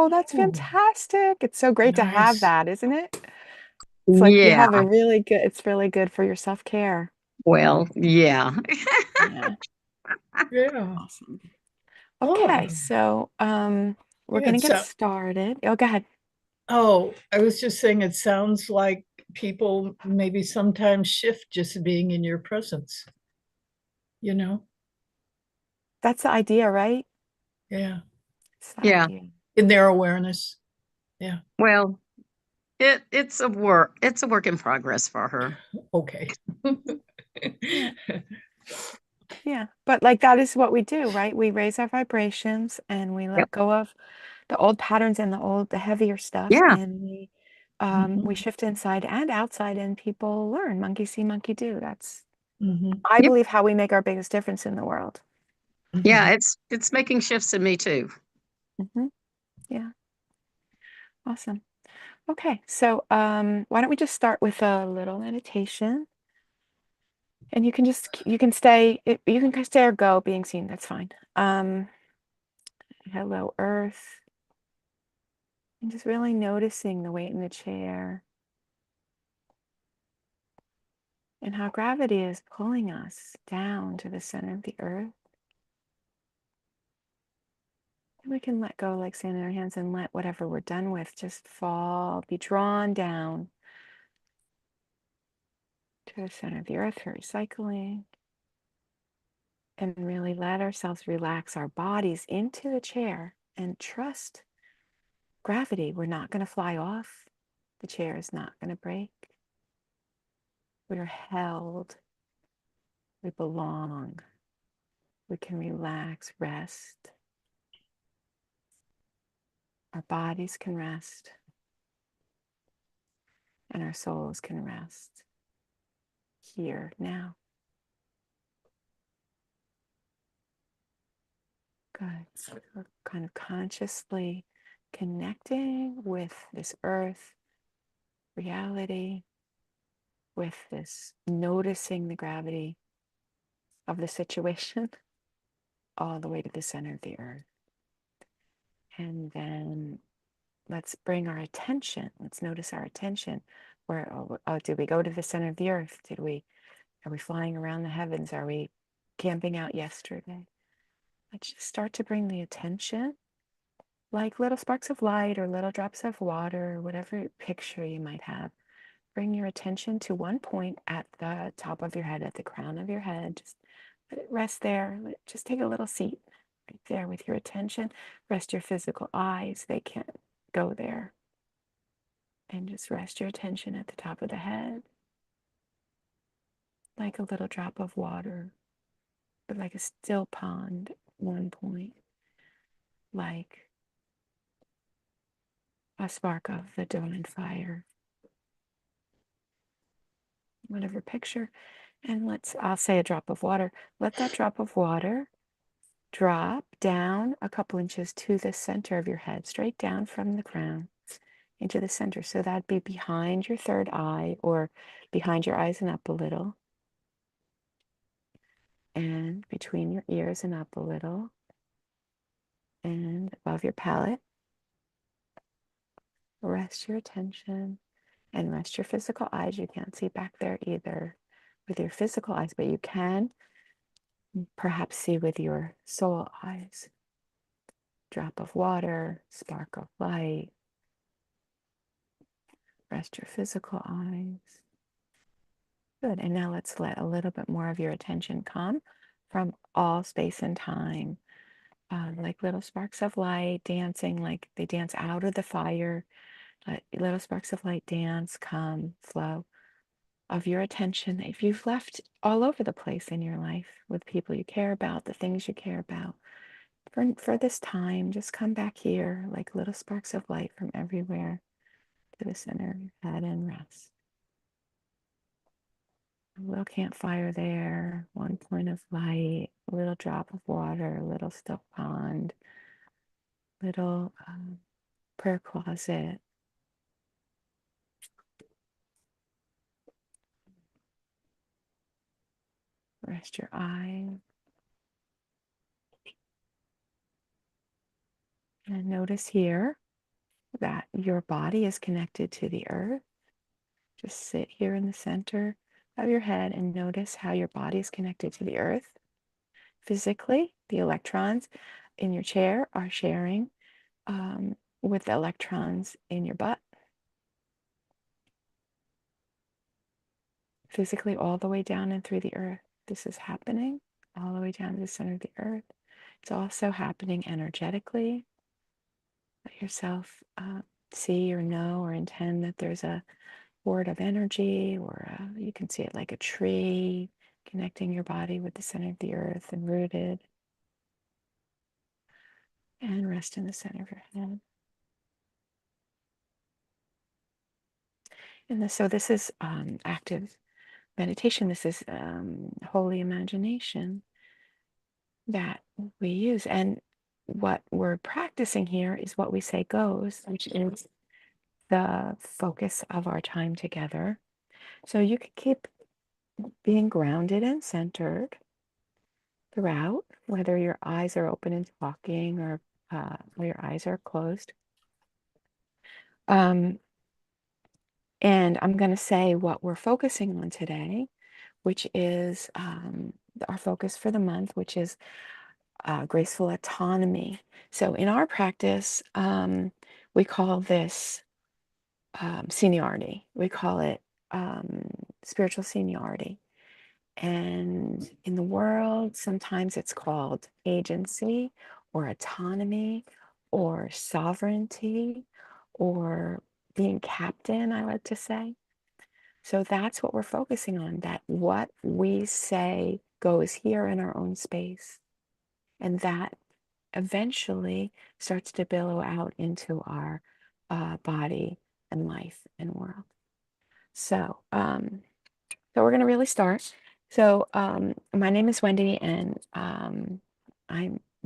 Oh, that's Oh, fantastic. It's so great to have nice. that, isn't it? It's like you Yeah, have a really good, it's really good for your self-care. well, yeah. Yeah. Yeah. Awesome. Oh, Okay, so we're yeah. gonna get So, started. Oh, go ahead. oh, I was just saying it sounds like people maybe sometimes shift just being in your presence, you know? That's the idea, right? Yeah. It's the Yeah. idea. In their awareness. Yeah. Well, it's a work in progress for her. Okay. Yeah. Yeah. But like that is what we do, right? We raise our vibrations and we Yep. let go of the old patterns and the heavier stuff, Yeah. and we Mhm. shift inside and outside, and people learn. Monkey see, monkey do. That's, Mhm. I Yep. believe, how we make our biggest difference in the world. Yeah, Mhm. it's making shifts in me too. Hmm. Yeah. Awesome. Okay. So why don't we just start with a little meditation, and you can stay, you can stay or go being seen. That's fine. Hello, Earth. And just really noticing the weight in the chair and how gravity is pulling us down to the center of the earth. And we can let go, like sand in our hands, and let whatever we're done with just fall, be drawn down to the center of the earth for recycling. And really let ourselves relax our bodies into the chair and trust gravity. We're not going to fly off. The chair is not going to break. We're held. We belong. We can relax, rest. Our bodies can rest, and our souls can rest here now. Good. So we're kind of consciously connecting with this earth reality, with this noticing the gravity of the situation all the way to the center of the earth. And then let's bring our attention. Let's notice our attention. Where, did we go to the center of the earth? Are we flying around the heavens? Are we camping out yesterday? Let's just start to bring the attention, like little sparks of light or little drops of water, whatever picture you might have. Bring your attention to one point at the top of your head, at the crown of your head. Just let it rest there. Just take a little seat right there with your attention. Rest your physical eyes. They can't go there. And just rest your attention at the top of the head, like a little drop of water, but like a still pond at one point, like a spark of the divine fire, whatever picture. And I'll say a drop of water. Let that drop of water drop down a couple inches to the center of your head, straight down from the crown into the center. So that'd be behind your third eye, or behind your eyes and up a little, and between your ears and up a little, and above your palate. Rest your attention and rest your physical eyes. You can't see back there either with your physical eyes, but you can perhaps see with your soul eyes. Drop of water, spark of light. Rest your physical eyes. Good. And now let's let a little bit more of your attention come from all space and time, like little sparks of light dancing, like they dance out of the fire. Let little sparks of light dance, come, flow of your attention that if you've left all over the place in your life with people you care about, the things you care about. For this time, just come back here like little sparks of light from everywhere to the center of your head and rest. A little campfire there, one point of light, a little drop of water, a little still pond, little prayer closet. Rest your eyes and notice here that your body is connected to the earth. Just sit here in the center of your head and notice how your body is connected to the earth. Physically, the electrons in your chair are sharing with the electrons in your butt. Physically, all the way down and through the earth. This is happening all the way down to the center of the earth. It's also happening energetically. Let yourself see or know or intend that there's a board of energy, or you can see it like a tree connecting your body with the center of the earth and rooted. And rest in the center of your head. And so this is active meditation. This is holy imagination that we use. And what we're practicing here is what we say goes, which is the focus of our time together. So you can keep being grounded and centered throughout, whether your eyes are open and talking or your eyes are closed. And I'm going to say what we're focusing on today, which is our focus for the month, which is graceful autonomy. So in our practice, we call this seniority. We call it spiritual seniority. And in the world, sometimes it's called agency or autonomy or sovereignty or being captain, I like to say. So that's what we're focusing on, that what we say goes here in our own space. And that eventually starts to billow out into our body and life and world. So, so we're going to really start. So my name is Wendy, and I'm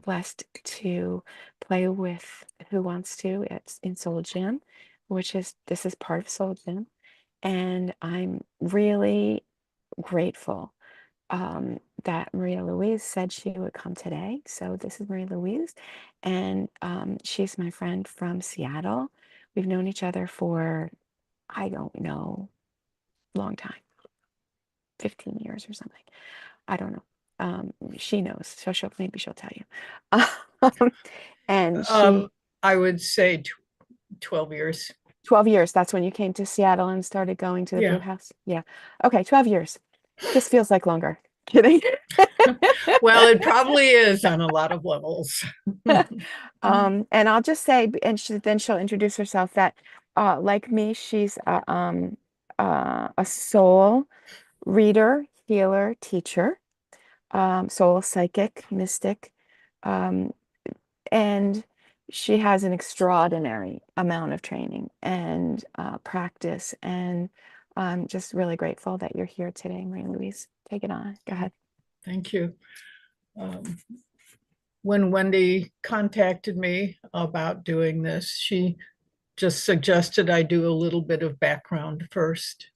blessed to play with Who Wants To. It's in Soul Gym, this is part of Soul Gym. And I'm really grateful that Maria Louise said she would come today. So this is Maria Louise, and she's my friend from Seattle. We've known each other for, I don't know, long time, 15 years or something. I don't know. She knows, so maybe she'll tell you. And she, I would say 12 years. 12 years. That's when you came to Seattle and started going to the brew house. Yeah. Okay, 12 years. This feels like longer. Kidding. Well, it probably is on a lot of levels. And I'll just say, and then she'll introduce herself, that like me, she's a soul reader, healer, teacher, soul psychic, mystic, and she has an extraordinary amount of training and practice. And I'm just really grateful that you're here today, Maria Louise. Take it on. Go ahead. Thank you. When Wendy contacted me about doing this, she just suggested I do a little bit of background first,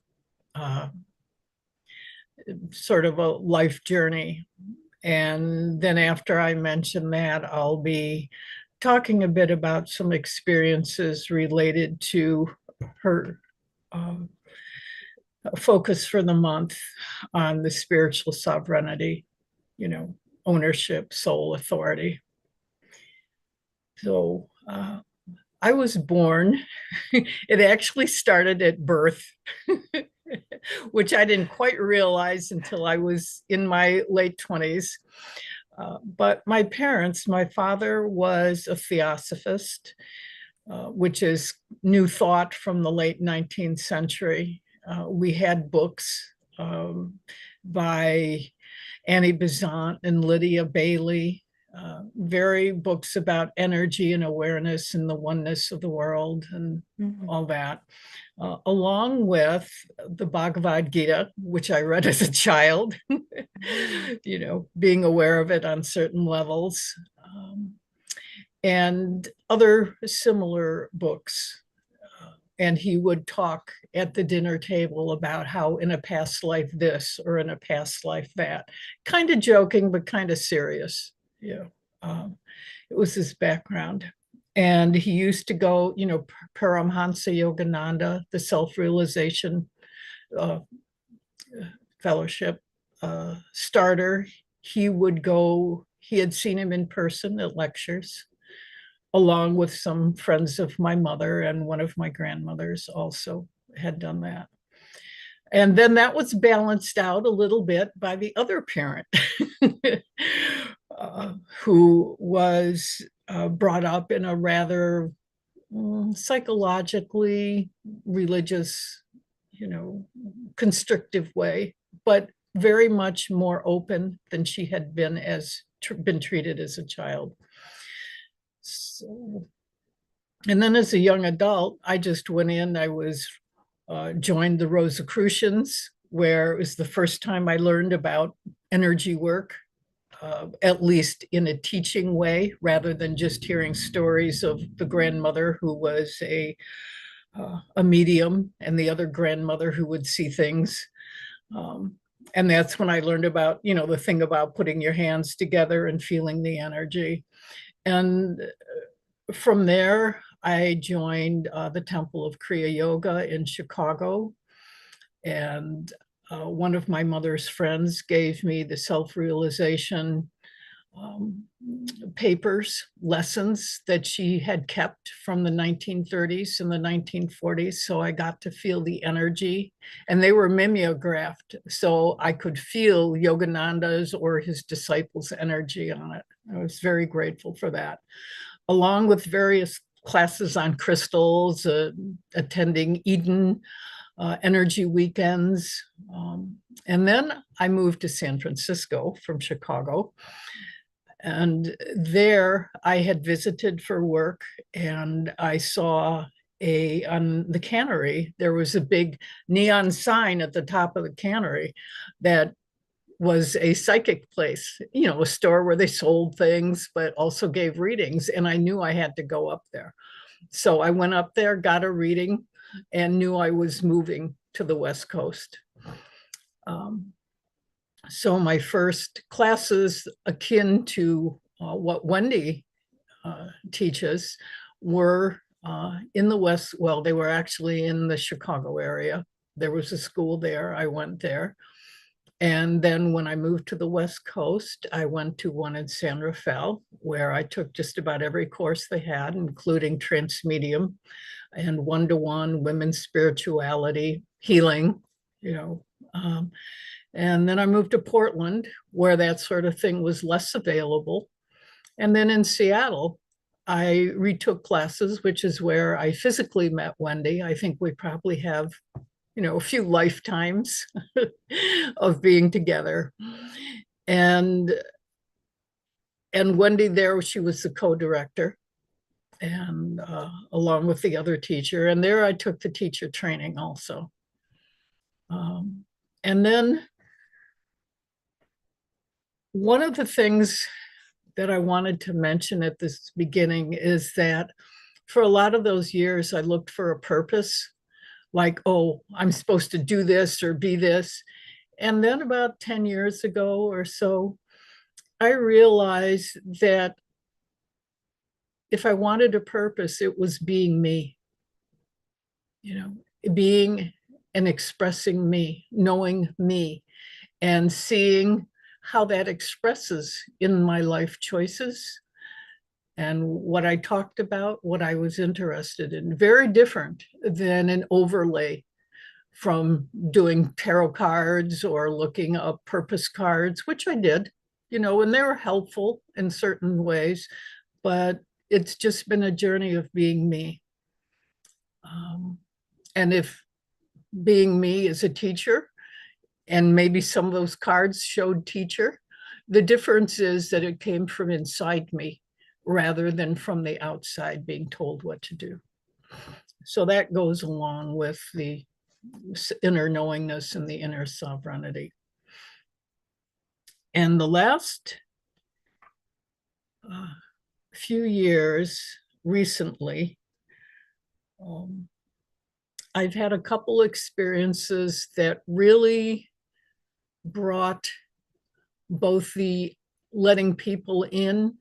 sort of a life journey. And then after I mention that, I'll be talking a bit about some experiences related to her focus for the month on the spiritual sovereignty, ownership, soul authority. So I was born, it actually started at birth, which I didn't quite realize until I was in my late 20s. But my parents, my father was a theosophist, which is new thought from the late 19th century. We had books by Annie Besant and Lydia Bailey, very books about energy and awareness and the oneness of the world and all that, along with the Bhagavad Gita, which I read as a child, being aware of it on certain levels, and other similar books. And he would talk at the dinner table about how in a past life this or in a past life that, kind of joking, but kind of serious. It was his background. And he used to go, Paramhansa Yogananda, the self-realization uh, fellowship starter. He would go, he had seen him in person at lectures, along with some friends of my mother, and one of my grandmothers also had done that. And then that was balanced out a little bit by the other parent who was brought up in a rather psychologically religious, constrictive way, but very much more open than she had been treated as a child. So, and then as a young adult, I just went in, I was joined the Rosicrucians, where it was the first time I learned about energy work, at least in a teaching way, rather than just hearing stories of the grandmother who was a medium and the other grandmother who would see things. And that's when I learned about, the thing about putting your hands together and feeling the energy. And from there, I joined the Temple of Kriya Yoga in Chicago. And one of my mother's friends gave me the self-realization papers, lessons that she had kept from the 1930s and the 1940s. So I got to feel the energy, and they were mimeographed. So I could feel Yogananda's or his disciples' energy on it. I was very grateful for that, along with various classes on crystals, attending Eden energy weekends. And then I moved to San Francisco from Chicago. And there I had visited for work, and I saw on the cannery, there was a big neon sign at the top of the cannery that was a psychic place, a store where they sold things, but also gave readings. And I knew I had to go up there. So I went up there, got a reading, and knew I was moving to the West Coast. So my first classes akin to what Wendy teaches were in the West. Well, they were actually in the Chicago area. There was a school there. I went there. And then when I moved to the West Coast, I went to one in San Rafael, where I took just about every course they had, including transmedium and one-to-one women's spirituality, healing, and then I moved to Portland, where that sort of thing was less available. And then in Seattle, I retook classes, which is where I physically met Wendy. I think we probably have, a few lifetimes of being together. And Wendy there, she was the co-director, and along with the other teacher. And there I took the teacher training also. And then one of the things that I wanted to mention at this beginning is that for a lot of those years, I looked for a purpose, like, oh, I'm supposed to do this or be this. And then about 10 years ago or so, I realized that if I wanted a purpose, it was being me, being and expressing me, knowing me, and seeing how that expresses in my life choices and what I talked about, what I was interested in. Very different than an overlay from doing tarot cards or looking up purpose cards, which I did, and they were helpful in certain ways, but it's just been a journey of being me. And if being me as a teacher, and maybe some of those cards showed teacher, the difference is that it came from inside me rather than from the outside being told what to do. So that goes along with the inner knowingness and the inner sovereignty. And the last few years recently, I've had a couple experiences that really brought both the letting people in,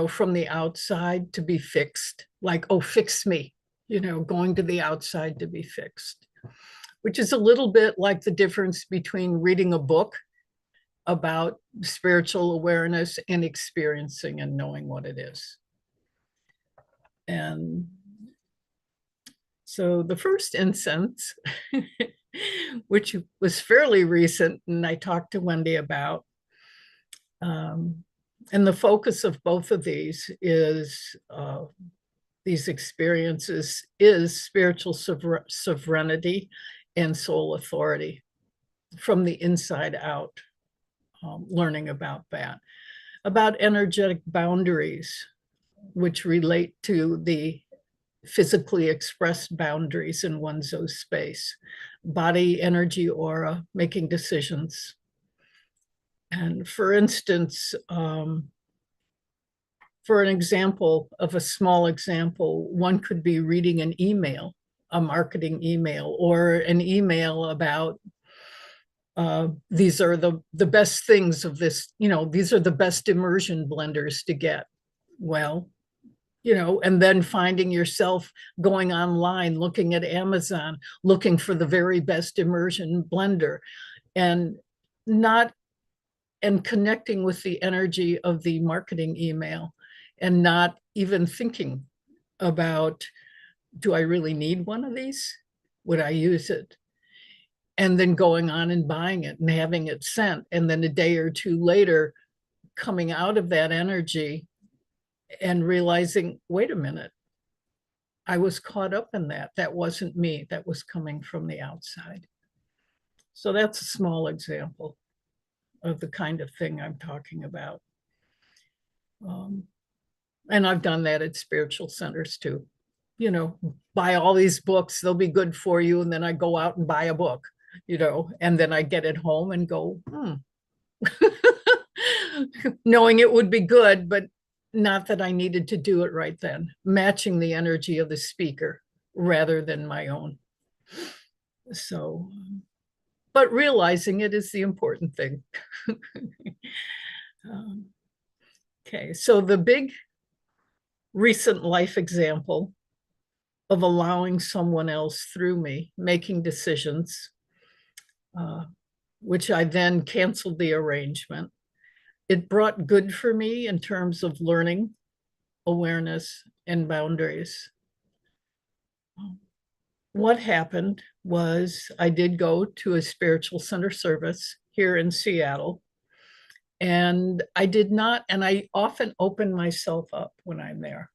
from the outside to be fixed, like, oh, fix me, going to the outside to be fixed, which is a little bit like the difference between reading a book about spiritual awareness and experiencing and knowing what it is. And so the first instance, which was fairly recent, and I talked to Wendy about, and the focus of both of these experiences is spiritual sovereignty and soul authority from the inside out, learning about that, about energetic boundaries, which relate to the physically expressed boundaries in one's own space, body, energy, aura, making decisions. And for instance, for an example of a small example, one could be reading an email, a marketing email, or an email about these are the best things of this, these are the best immersion blenders to get. Well, and then finding yourself going online, looking at Amazon, looking for the very best immersion blender, and connecting with the energy of the marketing email, and not even thinking about, do I really need one of these? Would I use it? And then going on and buying it and having it sent. And then a day or two later, coming out of that energy and realizing, wait a minute, I was caught up in that. That wasn't me. That was coming from the outside. So that's a small example of the kind of thing I'm talking about. And I've done that at spiritual centers too. Buy all these books, they'll be good for you. And then I go out and buy a book, and then I get it home and go, knowing it would be good, but not that I needed to do it right then, matching the energy of the speaker rather than my own. So, but realizing it is the important thing. Okay, so the big recent life example of allowing someone else through me, making decisions, which I then canceled the arrangement. It brought good for me in terms of learning, awareness, and boundaries. What happened was I did go to a spiritual center service here in Seattle, and I often open myself up when I'm there.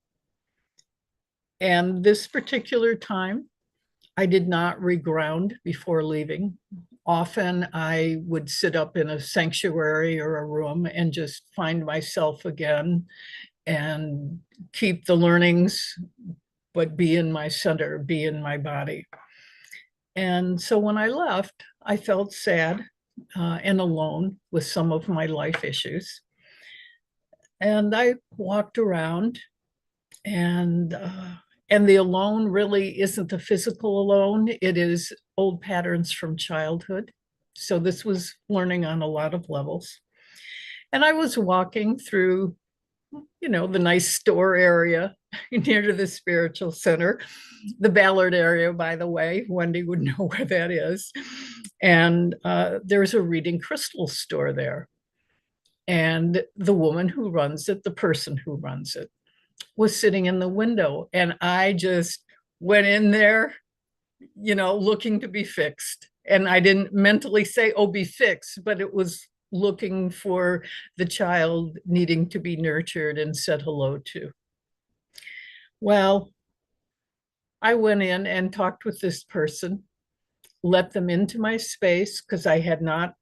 And this particular time, I did not reground before leaving. Often I would sit up in a sanctuary or a room and just find myself again and keep the learnings, but be in my center, be in my body. And so when I left, I felt sad and alone with some of my life issues. And I walked around, and the alone really isn't the physical alone. It is old patterns from childhood. So this was learning on a lot of levels. And I was walking through, the nice store area near to the spiritual center, the Ballard area, by the way. Wendy would know where that is. And there's a reading crystal store there. And the woman who runs it, the person who runs it, was sitting in the window. And I just went in there, looking to be fixed. And I didn't mentally say, oh, be fixed, but it was looking for the child needing to be nurtured and said hello to. Well, I went in and talked with this person, let them into my space, because I had not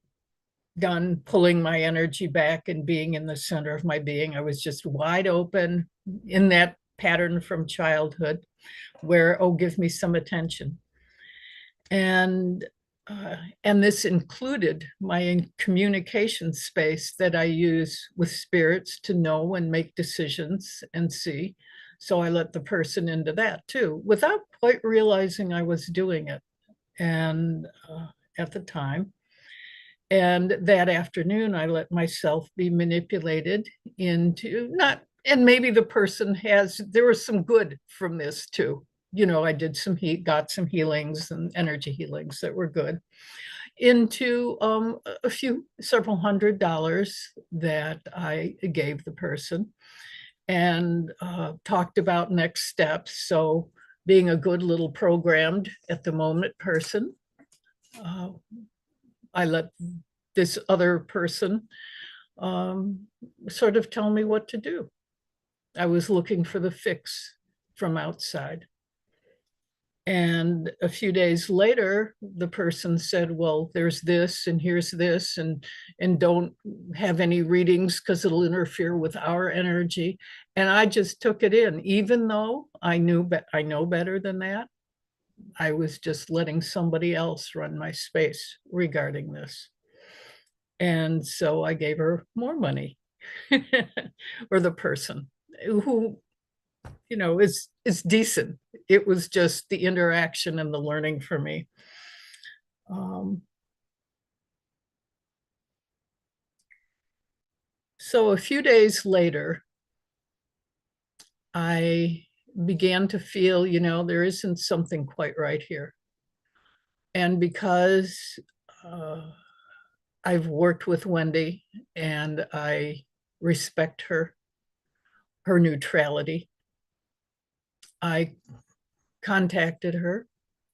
done pulling my energy back and being in the center of my being. I was just wide open in that pattern from childhood where, oh, give me some attention. And this included my communication space that I use with spirits to know and make decisions and see. So I let the person into that too, without quite realizing I was doing it. And at the time, and that afternoon, I let myself be manipulated into, not and maybe the person there was some good from this too. I did got some healings and energy healings that were good, into several $100s that I gave the person, and talked about next steps. So being a good little programmed at the moment person, I let this other person sort of tell me what to do. I was looking for the fix from outside. And a few days later, the person said, well, there's this and here's this, and don't have any readings because it'll interfere with our energy. And I just took it in, even though I know better than that. I was just letting somebody else run my space regarding this. And so I gave her more money, or the person who, is decent. It was just the interaction and the learning for me. So a few days later, I began to feel, there isn't something quite right here. And because I've worked with Wendy and I respect her neutrality, I contacted her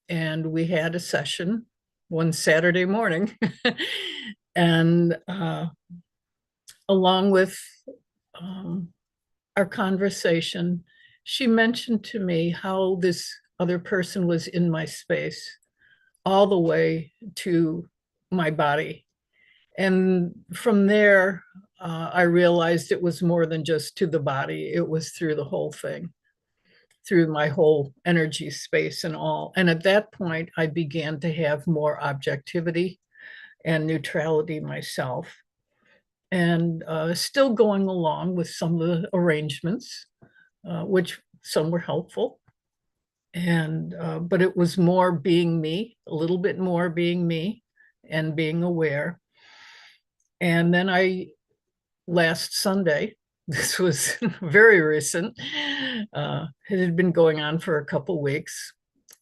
and we had a session one Saturday morning. And along with our conversation, she mentioned to me how this other person was in my space all the way to my body. And from there, I realized it was more than just to the body. It was through the whole thing, through my whole energy space and all. And at that point, I began to have more objectivity and neutrality myself, and still going along with some of the arrangements, which some were helpful. And but it was more being me, a little bit more being me and being aware. And then last Sunday, this was very recent, it had been going on for a couple weeks.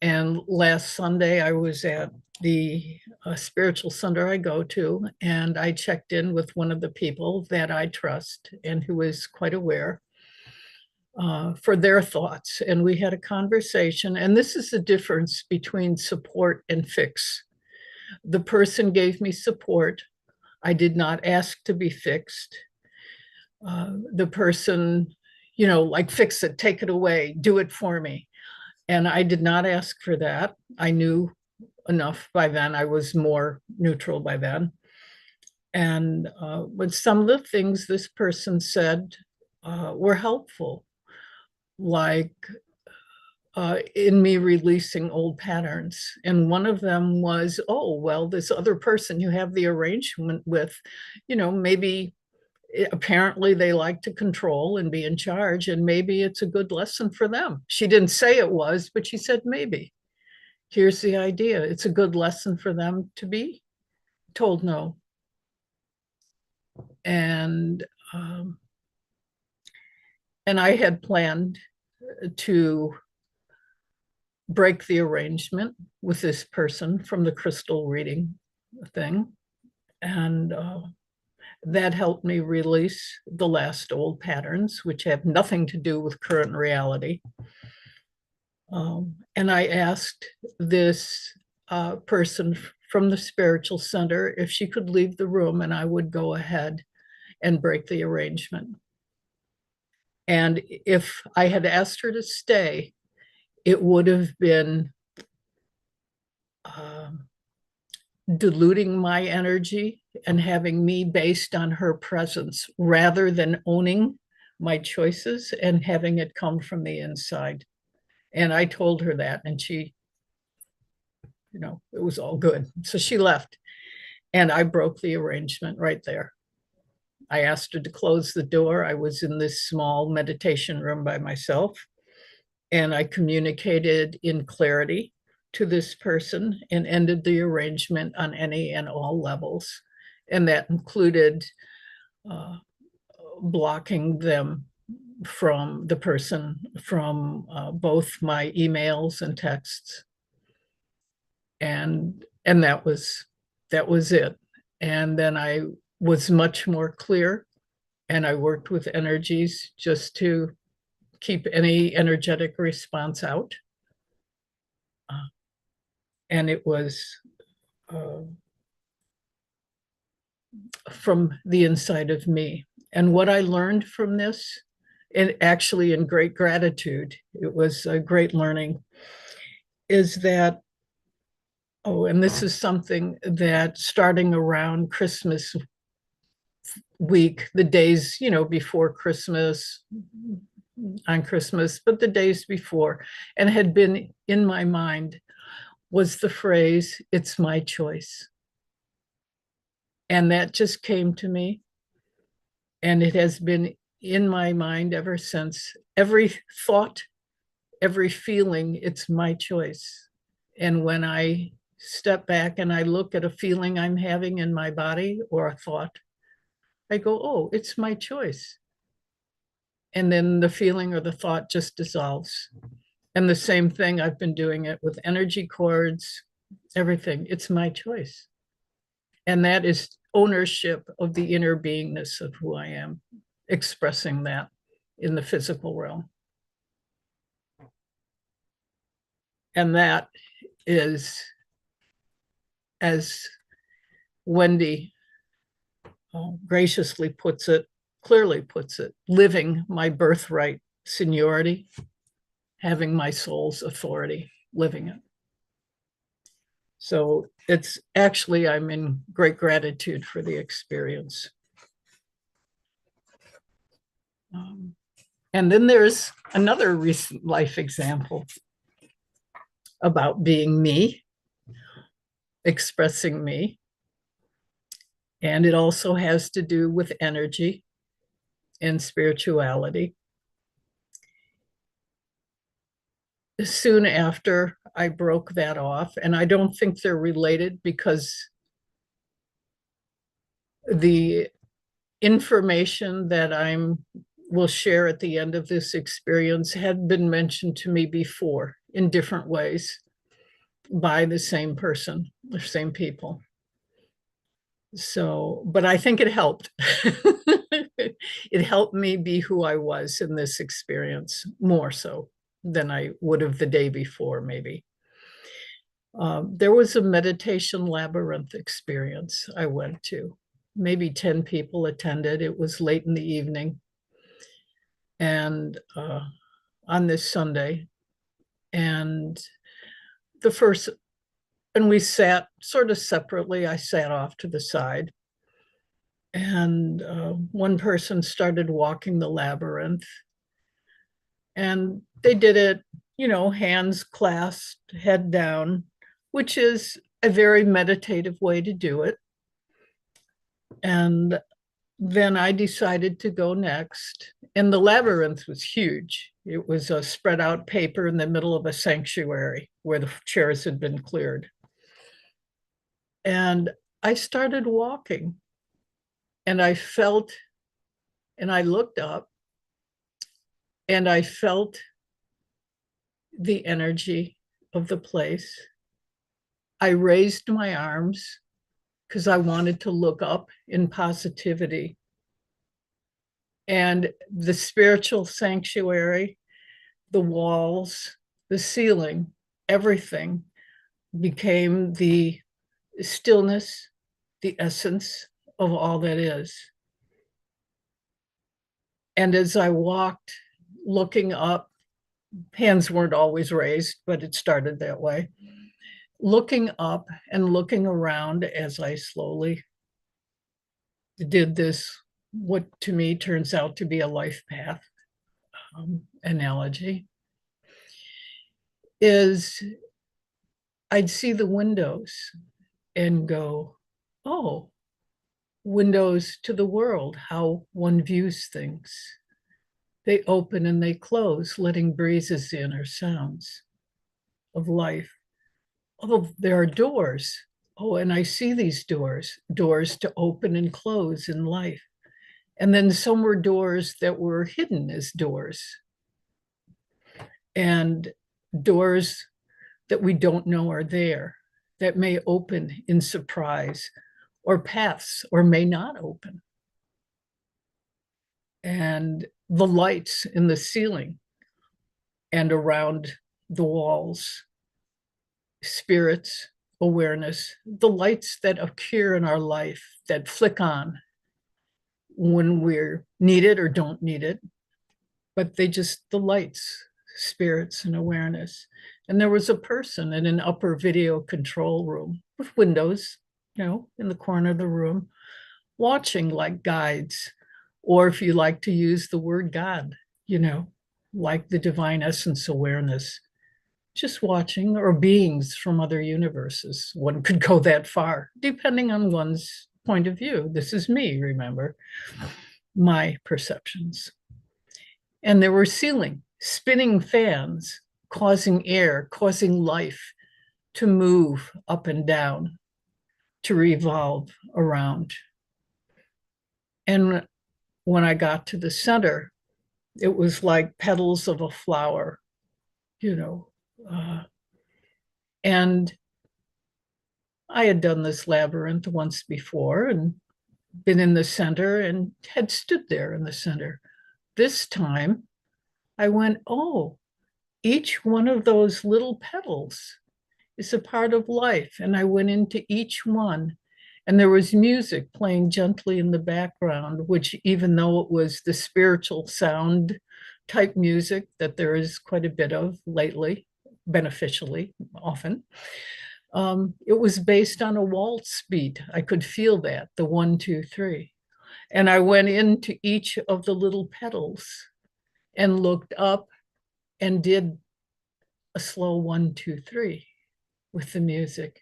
And last Sunday, I was at the spiritual center I go to, and I checked in with one of the people that I trust and who is quite aware, for their thoughts. And we had a conversation. And this is the difference between support and fix. The person gave me support. I did not ask to be fixed. The person, like, fix it, take it away, do it for me. And I did not ask for that. I knew enough by then. I was more neutral by then. And but some of the things this person said were helpful, like in me releasing old patterns. And one of them was, oh, well, this other person you have the arrangement with, maybe apparently they like to control and be in charge, and maybe it's a good lesson for them. She didn't say it was, but she said, maybe. Here's the idea. It's a good lesson for them to be told no. And I had planned to break the arrangement with this person from the crystal reading thing. And that helped me release the last old patterns, which have nothing to do with current reality. And I asked this person from the spiritual center if she could leave the room, and I would go ahead and break the arrangement. And if I had asked her to stay, it would have been diluting my energy and having me based on her presence, rather than owning my choices and having it come from the inside. And I told her that, and she, it was all good. So she left, and I broke the arrangement right there. I asked her to close the door. I was in this small meditation room by myself, and I communicated in clarity to this person and ended the arrangement on any and all levels. And that included blocking them from the person, from both my emails and texts. And that was it. And then I was much more clear, and I worked with energies just to keep any energetic response out. And it was from the inside of me. And what I learned from this, and actually in great gratitude, it was a great learning, is that, oh, and this is something that starting around Christmas week, the days, before Christmas, on Christmas, but the days before, and had been in my mind, was the phrase, "It's my choice." And that just came to me. And it has been in my mind ever since. Every thought, every feeling, it's my choice. And when I step back and I look at a feeling I'm having in my body or a thought, I go, oh, it's my choice. And then the feeling or the thought just dissolves. And the same thing, I've been doing it with energy cords, everything. It's my choice. And that is ownership of the inner beingness of who I am, expressing that in the physical realm. And that is, as Wendy graciously puts it, clearly puts it, living my birthright seniority, having my soul's authority, living it. So it's actually, I'm in great gratitude for the experience. And then there's another recent life example about being me, expressing me. And it also has to do with energy and spirituality. Soon after I broke that off, and I don't think they're related because the information that will share at the end of this experience had been mentioned to me before in different ways by the same person, the same people. So, but I think it helped. It helped me be who I was in this experience more so than I would have the day before, maybe. There was a meditation labyrinth experience I went to. Maybe 10 people attended. It was late in the evening. And on this Sunday. And we sat sort of separately. I sat off to the side. And one person started walking the labyrinth. And they did it, hands clasped, head down, which is a very meditative way to do it. And then I decided to go next. And the labyrinth was huge. It was a spread out paper in the middle of a sanctuary where the chairs had been cleared. And I started walking. And I felt, and I looked up, and I felt the energy of the place. I raised my arms because I wanted to look up in positivity. And the spiritual sanctuary, the walls, the ceiling, everything became the stillness, the essence of all that is. And as I walked, looking up, hands weren't always raised, but it started that way. Looking up and looking around as I slowly did this, what to me turns out to be a life path analogy, is I'd see the windows and go, oh, windows to the world, how one views things. They open and they close, letting breezes in or sounds of life. Oh, there are doors. Oh, and I see these doors to open and close in life. And then some were doors that were hidden as doors, and doors that we don't know are there, that may open in surprise, or paths, or may not open. And the lights in the ceiling and around the walls, spirits, awareness, the lights that appear in our life that flick on when we're needed or don't need it, but they just, the lights, spirits, and awareness. And there was a person in an upper video control room with windows, in the corner of the room, watching like guides, or if you like to use the word God, like the divine essence awareness, just watching, or beings from other universes. One could go that far, depending on one's point of view. This is me, remember, my perceptions. And there were spinning fans, causing air, causing life to move up and down, to revolve around. And when I got to the center, it was like petals of a flower, and I had done this labyrinth once before and been in the center and had stood there in the center. This time I went, oh, each one of those little petals is a part of life. And I went into each one, and there was music playing gently in the background, which, even though it was the spiritual sound type music that there is quite a bit of lately, beneficially often, it was based on a waltz beat. I could feel that, the 1, 2, 3. And I went into each of the little petals and looked up and did a slow 1, 2, 3 with the music,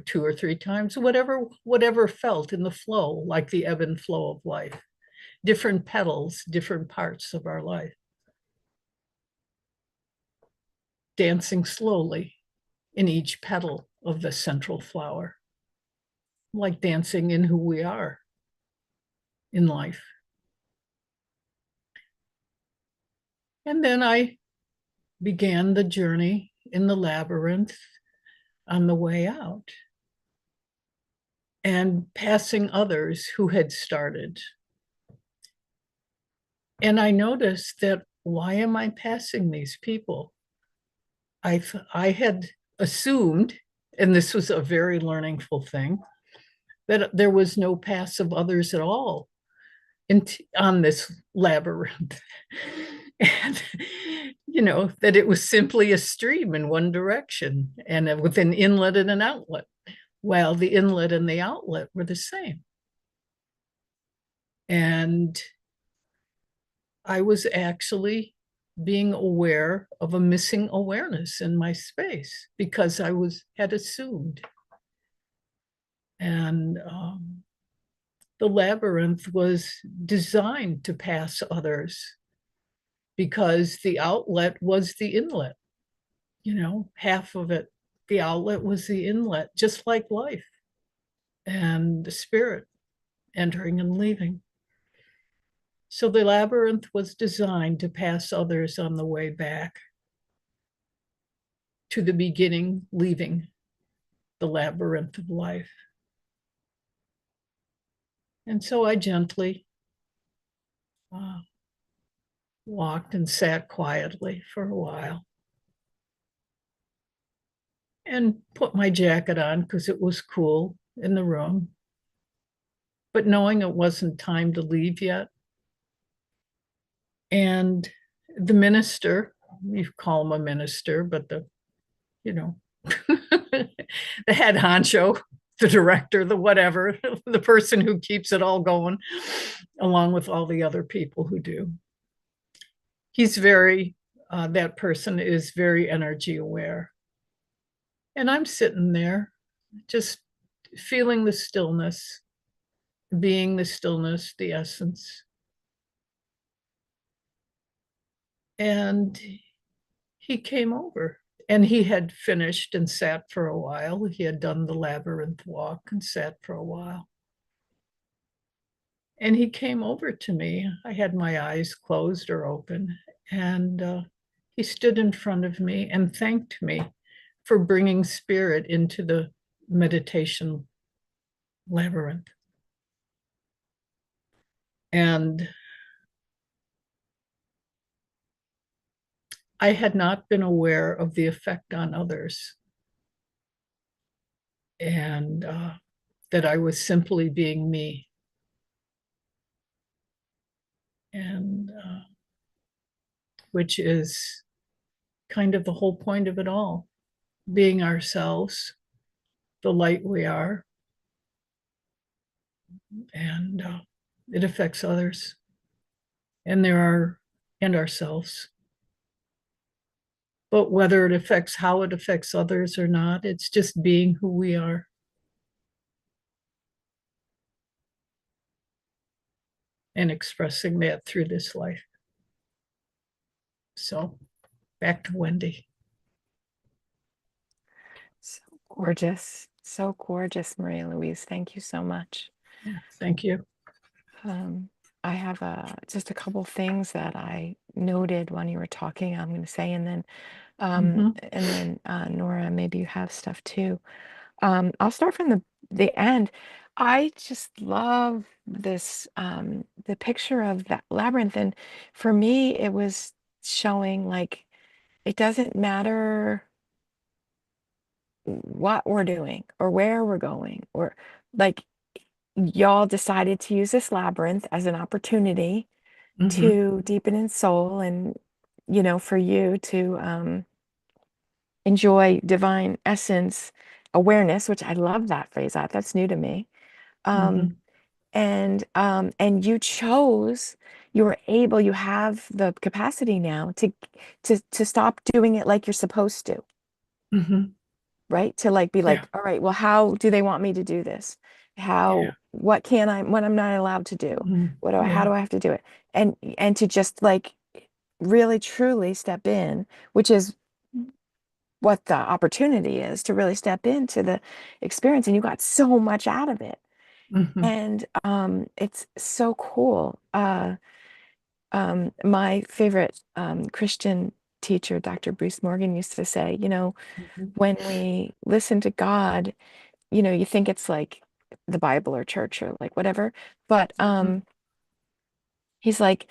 2 or 3 times, whatever felt in the flow, like the ebb and flow of life, different petals, different parts of our life, dancing slowly in each petal of the central flower, like dancing in who we are in life. And then I began the journey in the labyrinth on the way out, and passing others who had started. And I noticed that, why am I passing these people? I had assumed, and this was a very learningful thing, that there was no pass of others at all on this labyrinth. And, that it was simply a stream in one direction, and with an inlet and an outlet. Well, the inlet and the outlet were the same. And I was actually being aware of a missing awareness in my space, because I had assumed. And the labyrinth was designed to pass others, because the outlet was the inlet, half of it. The outlet was the inlet, just like life and the spirit entering and leaving. So the labyrinth was designed to pass others on the way back to the beginning, leaving the labyrinth of life. And so I gently walked and sat quietly for a while, and put my jacket on because it was cool in the room, but knowing it wasn't time to leave yet. And the minister, you call him a minister, but the head honcho, the director, the whatever, the person who keeps it all going, along with all the other people who do. He's that person is very energy aware. And I'm sitting there, just feeling the stillness, being the stillness, the essence. And he came over, and he had finished and sat for a while. He had done the labyrinth walk and sat for a while. And he came over to me. I had my eyes closed or open, and he stood in front of me and thanked me for bringing spirit into the meditation labyrinth. And I had not been aware of the effect on others, and that I was simply being me. And which is kind of the whole point of it all, being ourselves, the light we are, and it affects others and ourselves. But whether it affects how it affects others or not, it's just being who we are. And expressing that through this life. So back to Wendy. So gorgeous, Maria Louise. Thank you so much. Yeah, thank you. I have just a couple things that I noted when you were talking. I'm going to say, and then Nora, maybe you have stuff too. I'll start from the end. I just love this the picture of that labyrinth, and for me, it was showing like it doesn't matter what we're doing or where we're going, or like y'all decided to use this labyrinth as an opportunity to deepen in soul, and for you to enjoy divine essence awareness, which I love that phrase. That's new to me. And you have the capacity now to stop doing it like you're supposed to, right? To like be like, Yeah. all right, well, how do they want me to do this? What I'm not allowed to do? How do I have to do it? And to just like really truly step in, which is what the opportunity is, to really step into the experience, and you got so much out of it. And it's so cool. My favorite Christian teacher, Dr. Bruce Morgan, used to say, when we listen to God, you think it's like the Bible or church or like whatever, but he's like,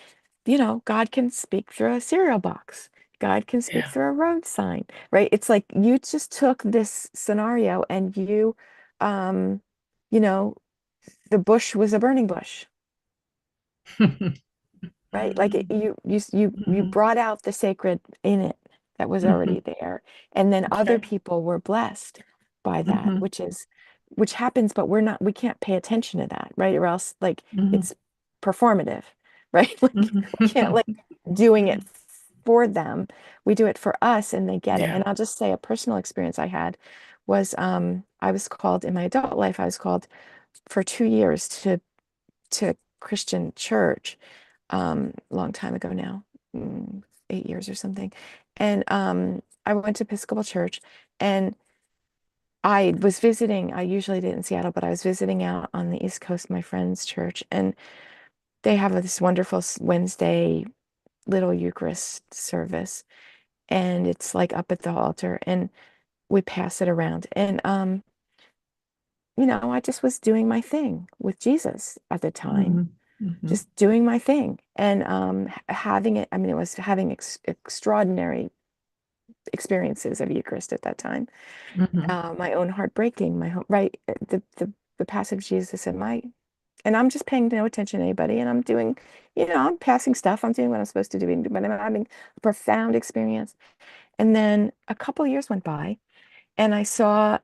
God can speak through a cereal box. God can speak Yeah. through a road sign, right? It's like you just took this scenario and um, you know, the bush was a burning bush, right? Like you brought out the sacred in it that was already there, and then other people were blessed by that, which happens, but we can't pay attention to that, right? Or else like it's performative, right? Like we can't like doing it for them. We do it for us, and they get it. And I'll just say a personal experience I had was I was called in my adult life. I was called for 2 years to Christian church, long time ago now, 8 years or something. And I went to Episcopal church, and I was visiting. I usually did in Seattle, but I was visiting out on the East Coast, my friend's church, and they have this wonderful Wednesday little Eucharist service, and it's like up at the altar, and we pass it around. And I just was doing my thing with Jesus at the time, just doing my thing, and having it. I mean, it was having extraordinary experiences of Eucharist at that time. My own heart breaking, my home, right? The passage Jesus in my, and I'm just paying no attention to anybody, and I'm doing, I'm passing stuff. I'm doing what I'm supposed to do, but I'm having a profound experience. And then a couple of years went by, and I saw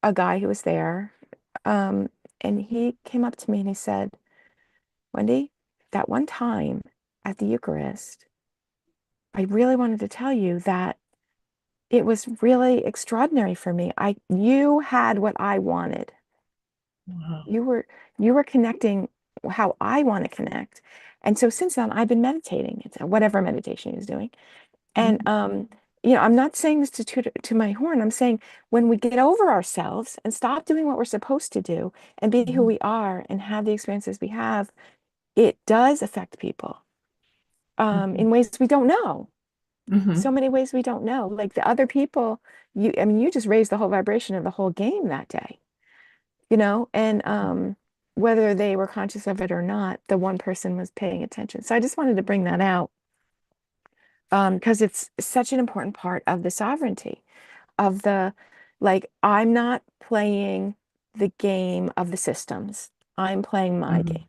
a guy who was there, and he came up to me and he said, Wendy, that one time at the Eucharist, I really wanted to tell you that it was really extraordinary for me. You had what I wanted. Wow. You were connecting how I want to connect. And so since then I've been meditating. It's whatever meditation he was doing. And I'm not saying this to my horn. I'm saying when we get over ourselves and stop doing what we're supposed to do and be who Mhm. we are and have the experiences we have, it does affect people Mhm. in ways we don't know. Mhm. So many ways we don't know. Like the other people, I mean, you just raised the whole vibration of the whole game that day, and whether they were conscious of it or not, the one person was paying attention. So I just wanted to bring that out because it's such an important part of the sovereignty of like, I'm not playing the game of the systems. I'm playing my Mhm. game.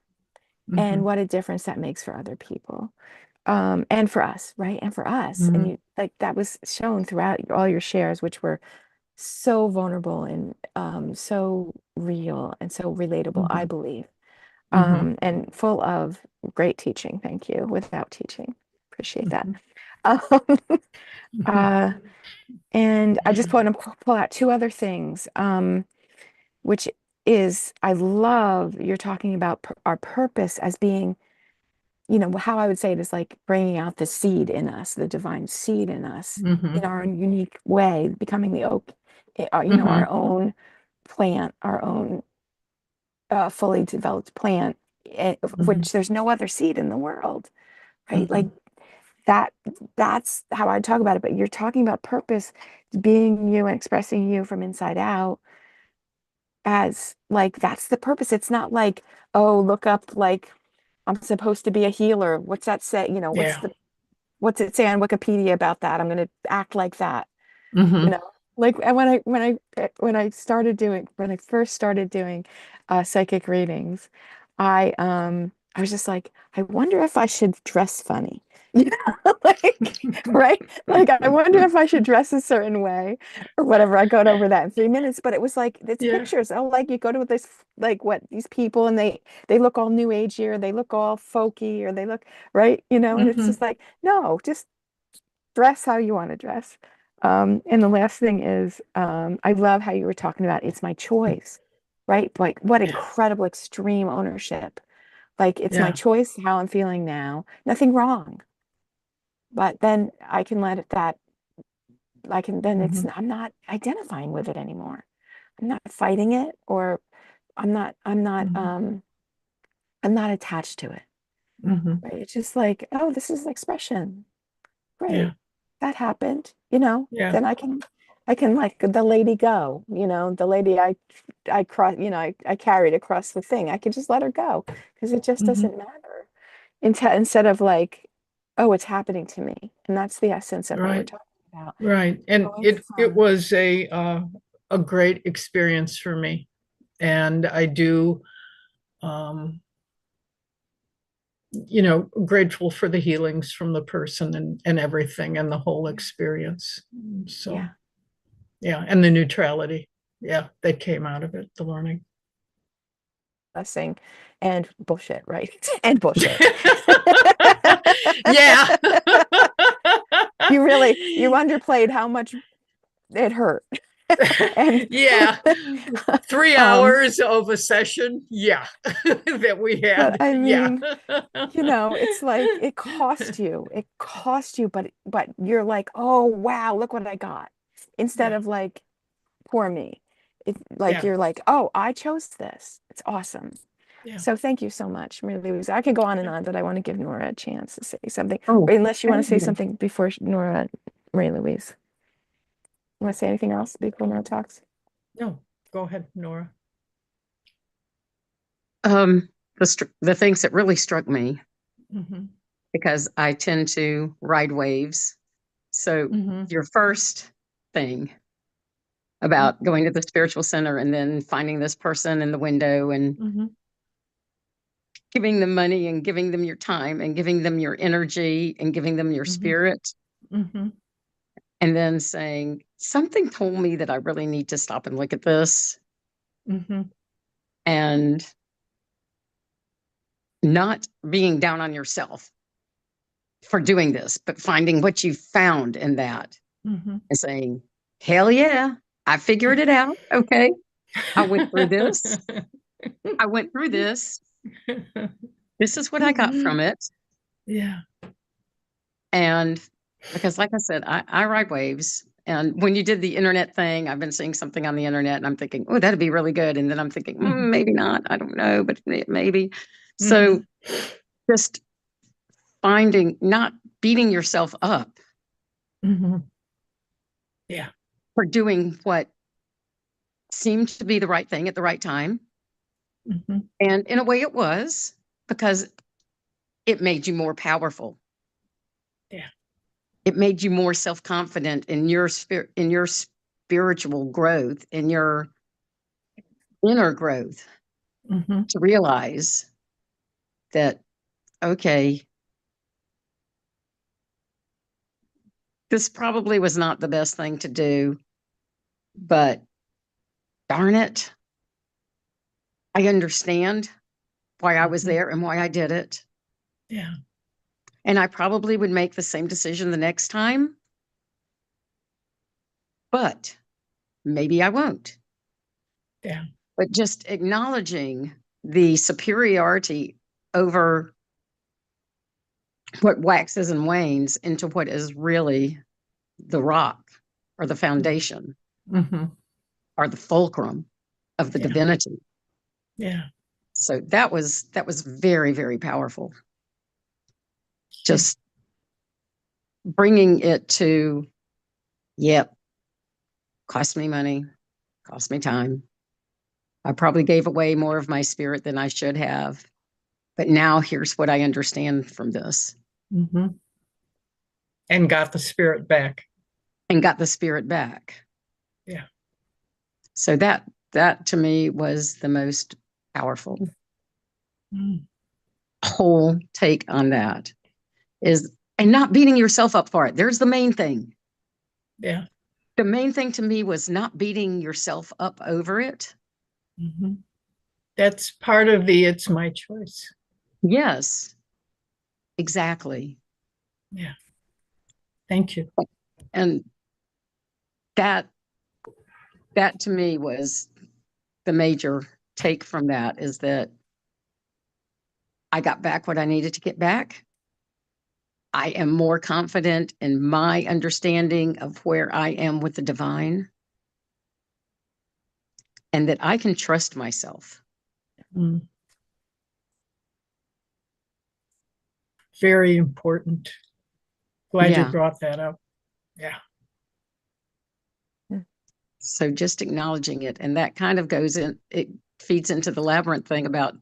And Mhm. what a difference that makes for other people. And for us, right? And for us. And Mhm. you like that was shown throughout all your shares, which were so vulnerable and so real and so relatable, I Mhm. believe. Mhm. And full of great teaching. Thank you. Without teaching. Appreciate that. Mhm. Um, Mhm. uh, and I just want to pull out two other things, which is I love you're talking about our purpose as being, how I would say it is like bringing out the seed in us, the divine seed in us in Mhm. our unique way, becoming the oak, our Mhm. own plant, our own fully developed plant, of Mhm. which there's no other seed in the world, right? Like Mhm. that, that's how I talk about it. But you're talking about purpose, being you and expressing you from inside out as like that's the purpose. It's not like, oh, look up like I'm supposed to be a healer. What's that say? Yeah. What's it say on Wikipedia about that? I'm going to act like that. you Mhm. know like and when I first started doing psychic readings, I was just like, I wonder if I should dress funny. Like, right, like I wonder if I should dress a certain way or whatever. I got over that in 3 minutes, but it was like it's Yeah. pictures. Oh, like you go to this, like what these people, and they look all new agey, or they look all folky, or they look right, and it's just Mhm. like, no, just dress how you want to dress. And the last thing is, I love how you were talking about it's my choice, right? Like, what Yeah. incredible extreme ownership. Like, it's my Yeah. choice how I'm feeling now. Nothing wrong. But then I can let it that, Mhm. I'm not identifying with it anymore. I'm not fighting it, or I'm not, I'm not, Mhm. um, I'm not attached to it, Mhm. right? It's just like, oh, this is expression. Yeah. Great, that happened, Yeah. then I can like the lady go, the lady I cross, I carried across the thing. I could just let her go because it just Mhm. doesn't matter. Instead of like, oh, it's happening to me. And that's the essence of what we're Right. talking about. Right. And Going it from, was a great experience for me. And I do um grateful for the healings from the person and everything and the whole yeah, experience. So, yeah, yeah, and the neutrality. Yeah, that came out of it, the learning. blessing and bullshit, right? And bullshit. Yeah. You underplayed how much it hurt. And Yeah. Three um hours of a session. Yeah. That we but had. I Yeah. mean, it's like it cost you, but you're like, oh wow, look what I got, instead Yeah. of like, poor me. It's like Yeah. you're like, oh, I chose this. It's awesome. Yeah. So thank you so much, Marie Louise. I could go on and on, but I want to give Nora a chance to say something, Oh, unless you want to thank say you. something before Nora. Marie Louise, want to say anything else before Nora talks? No, go ahead, Nora. Um, the things that really struck me, Hmm. because I tend to ride waves. So Hmm. your first thing about going to the spiritual center and then finding this person in the window and Hmm. giving them money and giving them your time and giving them your energy and giving them your Hmm. spirit, Hmm. and then saying, something told me that I really need to stop and look at this, Hmm. and not being down on yourself for doing this, but finding what you found in that Hmm. and saying, hell yeah, I figured it out. Okay. I went through this. I went through this. This is what I got from it. Yeah. And Because like I said, I ride waves. And when you did the internet thing, I've been seeing something on the internet and I'm thinking, oh, that'd be really good. And then I'm thinking, maybe not. I don't know, but maybe. So just finding, not beating yourself up Yeah. for doing what seemed to be the right thing at the right time. And in a way it was, because it made you more powerful. Yeah. It made you more self-confident in your spirit, in your spiritual growth, in your inner growth, to realize that, okay, this probably was not the best thing to do, but darn it, I understand why I was there and why I did it. Yeah. And I probably would make the same decision the next time, but maybe I won't. Yeah. But just acknowledging the superiority over what waxes and wanes into what is really the rock or the foundation or the fulcrum of the divinity. Yeah. So that was very, very powerful. Just bringing it to, yep, cost me money, cost me time. I probably gave away more of my spirit than I should have. But now here's what I understand from this. And got the spirit back. And got the spirit back. Yeah. So that to me was the most powerful whole take on that, is, and not beating yourself up for it. There's the main thing. Yeah. The main thing to me was not beating yourself up over it. That's part of the it's my choice. Yes, exactly. Yeah. Thank you. And that to me was the major take from that, is that I got back what I needed to get back. I am more confident in my understanding of where I am with the divine, and that I can trust myself. Very important. Glad you brought that up. Yeah. So just acknowledging it, and that kind of goes in, it feeds into the labyrinth thing about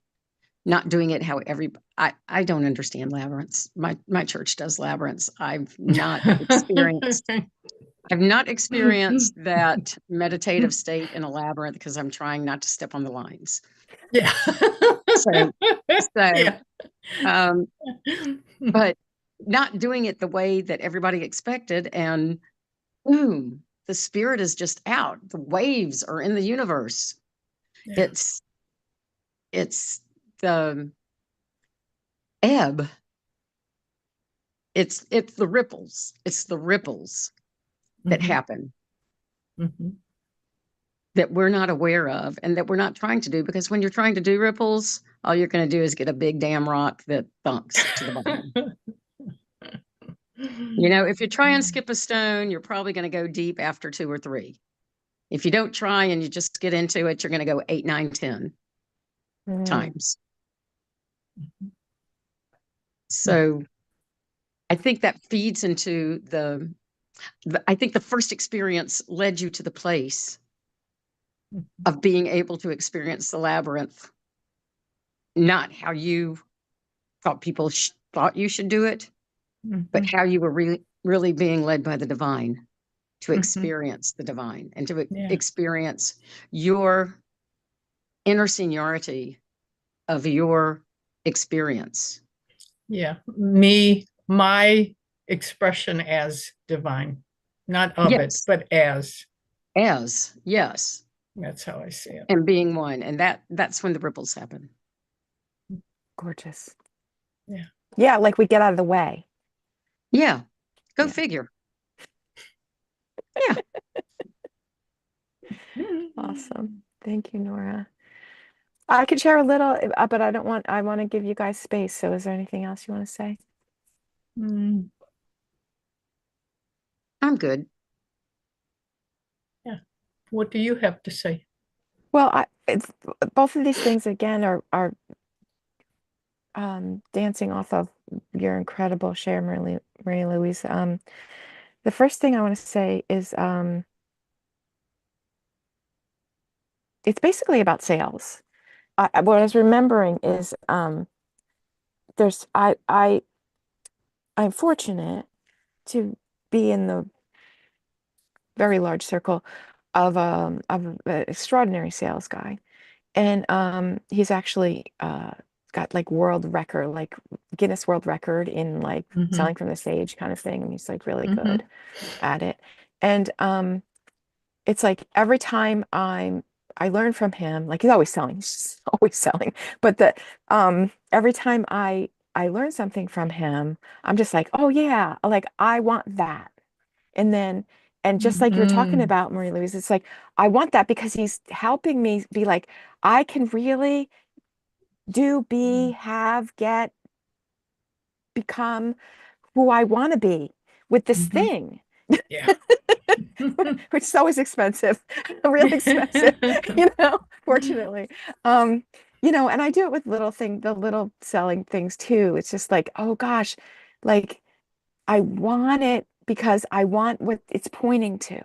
not doing it how I don't understand labyrinths. My church does labyrinths. I've not experienced that meditative state in a labyrinth because I'm trying not to step on the lines. Yeah. But not doing it the way that everybody expected, and boom, the spirit is just out. The waves are in the universe. Yeah. It's the ebb. It's the ripples. It's the ripples that happen that we're not aware of, and that we're not trying to do, because when you're trying to do ripples, all you're going to do is get a big damn rock that thunks to the bottom. You know, if you try and skip a stone, you're probably going to go deep after 2 or 3. If you don't try and you just get into it, you're going to go 8, 9, 10 times. So I think that feeds into I think the first experience led you to the place of being able to experience the labyrinth, not how you thought people thought you should do it, but how you were really being led by the divine to experience the divine, and to experience your inner seniority of your experience. Yeah. My expression as divine, not of it, but as. Yes. That's how I see it. And being one. And that's when the ripples happen. Gorgeous. Yeah. Yeah, like we get out of the way. Yeah. Go figure. Yeah. Awesome. Thank you, Nora. I could share a little, but I want to give you guys space. So is there anything else you want to say? I'm good. Yeah. What do you have to say? Well, both of these things again are dancing off of your incredible share, Marie Louise. The first thing I want to say is it's basically about sales. What I was remembering is there's I'm fortunate to be in the very large circle of an extraordinary sales guy. And he's actually got like world record, like Guinness World Record in like Mm-hmm. selling from the stage kind of thing. And he's like really Mm-hmm. good at it. And it's like every time I learn from him, like he's just always selling. But the every time I learn something from him, I'm just like, oh yeah, like I want that. And then, and just like you're talking Mm-hmm. about, Marie Louise, it's like, I want that because he's helping me be like, I can really do, be, have, get, become who I want to be with this Mm-hmm. thing, Yeah. which is always expensive, real expensive, fortunately. Um, and I do it with the little selling things too. It's just like, oh gosh, like I want it because I want what it's pointing to.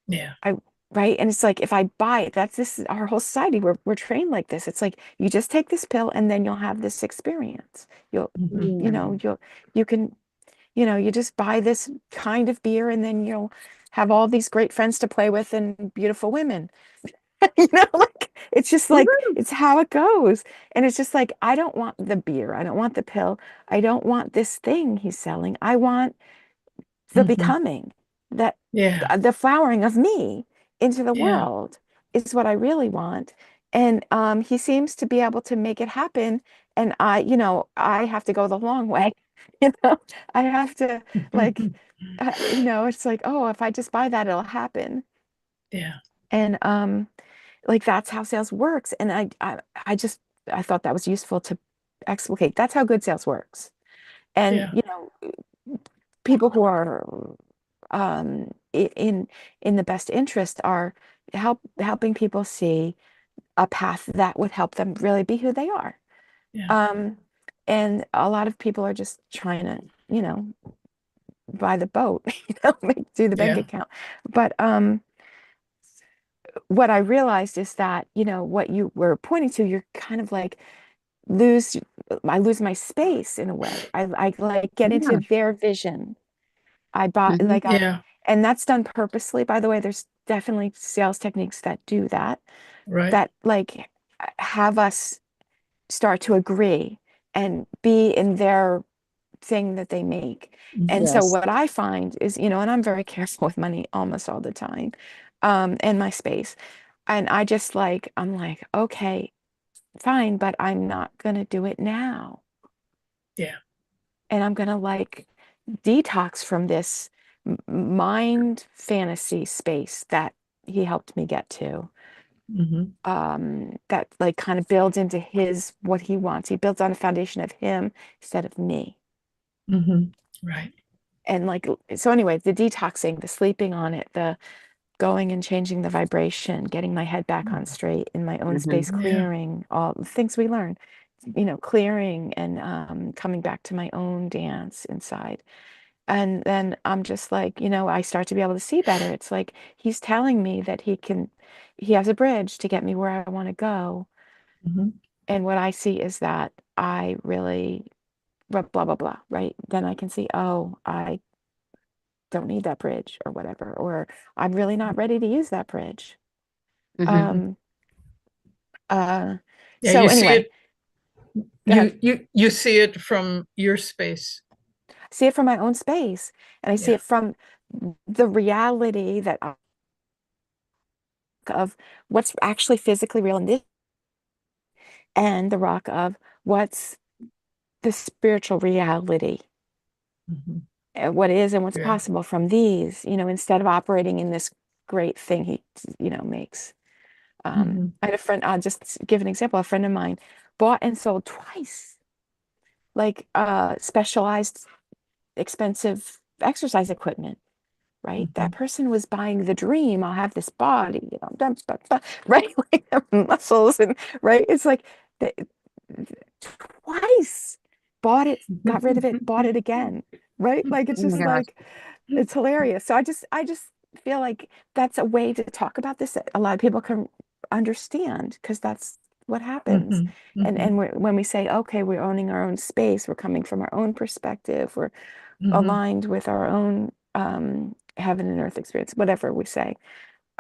Yeah. I right. And it's like if I buy it, this is our whole society. We're trained like this. It's like you just take this pill and then you'll have this experience. You'll, Mm-hmm. you know, Mm. you can, you just buy this kind of beer and then you'll have all these great friends to play with and beautiful women. Like it's just like Woohoo. it's how it goes. And it's just like I don't want the beer. I don't want the pill. I don't want this thing he's selling. I want the Mm-hmm. becoming that Yeah. the flowering of me into the Yeah. world is what I really want. And he seems to be able to make it happen. And I have to go the long way. I have to like, it's like, oh, if I just buy that, it'll happen. Yeah. And like that's how sales works. And I thought that was useful to explicate. That's how good sales works. And Yeah. people who are in the best interest are helping people see a path that would help them really be who they are. Yeah. Um, and a lot of people are just trying to, buy the boat, do the bank Yeah. account. But what I realized is that, what you were pointing to, you're kind of like lose, I lose my space in a way. I like get into Yeah. their vision. I bought Hmm. Yeah. and that's done purposely, by the way. There's definitely sales techniques that do that, Right. that like have us start to agree and be in their thing that they make. And so Yes. what I find is, and I'm very careful with money almost all the time, and my space. And I'm like, okay, fine, but I'm not gonna do it now. Yeah. And I'm gonna like detox from this mind fantasy space that he helped me get to. Mm-hmm. That like kind of builds into his what he wants. He builds on a foundation of him instead of me. Mm-hmm. Right. And like so anyway, the detoxing, the sleeping on it, the going and changing the vibration, getting my head back on straight in my own Hmm. space, Yeah. clearing all the things we learn, clearing and coming back to my own dance inside. And then I'm just like, I start to be able to see better. It's like he's telling me that he has a bridge to get me where I want to go. Mm-hmm. And what I see is that I really, blah, blah, blah, blah, right? Then I can see, oh, I don't need that bridge or whatever, or I'm really not ready to use that bridge. Hmm. Um, uh, Yeah. so You see anyway, it. go ahead. You see it from your space. See it from my own space, and I see Yeah. it from the reality of what's actually physically real in this, and the rock of what's the spiritual reality, Mm-hmm. what is and what's Yeah. possible from these, instead of operating in this great thing he, makes. Mm-hmm. I had a friend, I'll just give an example. A friend of mine bought and sold twice, like specialized, expensive exercise equipment, right? That Mhm. person was buying the dream. I'll have this body, you know, right? Like muscles and right. It's like the, twice bought it, got rid of it, bought it again, right? Like it's Oh my just gosh. like it's hilarious. So I just feel like that's a way to talk about this that a lot of people can understand because that's what happens. Mhm. And Mhm. when we say, okay, we're owning our own space, we're coming from our own perspective, we're Mhm. aligned with our own heaven and earth experience, whatever we say.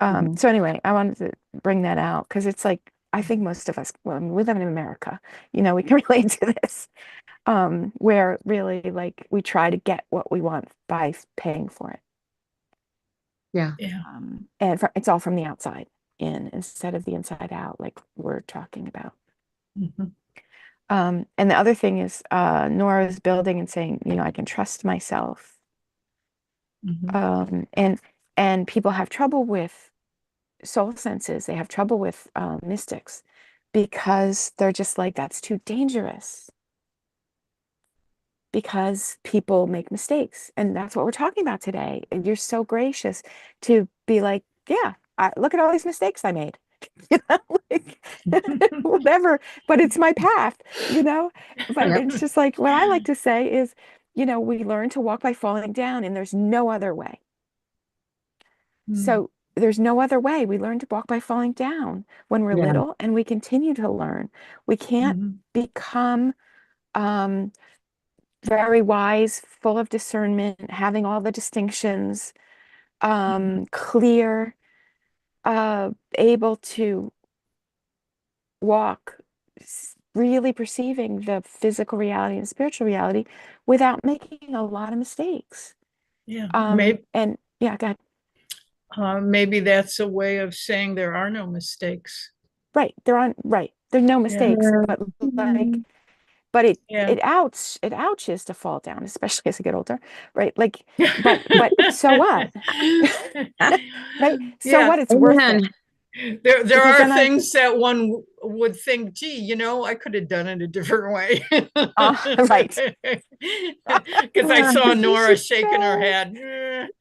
Mhm. So anyway, I wanted to bring that out because it's like I think most of us, well, I mean, we live in America, you know, we can relate to this, where really like we try to get what we want by paying for it. Yeah. Yeah. And it's all from the outside in instead of the inside out, like we're talking about. Mhm. And the other thing is Nora is building and saying, you know, I can trust myself. Mhm. Um, and and people have trouble with soul senses. They have trouble with mystics because they're just like, that's too dangerous because people make mistakes. And that's what we're talking about today. And you're so gracious to be like, yeah, look at all these mistakes I made. You know, like whatever, but it's my path, you know. But Yep. it's just like what I like to say is, you know, we learn to walk by falling down, and there's no other way. Mm. So there's no other way. We learn to walk by falling down when we're Yeah. little, and we continue to learn. We can't Mhm. become um, very wise, full of discernment, having all the distinctions, Mhm. clear, able to walk, really perceiving the physical reality and spiritual reality without making a lot of mistakes. Yeah. Maybe And yeah, go ahead. maybe that's a way of saying there are no mistakes. Right. Right. There's no Yeah. mistakes, but like, but Yeah. it ouches to fall down, especially as I get older, right? Like, but so what? Right? So Yeah. what? It's worth it Amen. There because are then things that one would think, gee, you know, I could have done it a different way. right. Because I saw You Nora should shaking her try, head.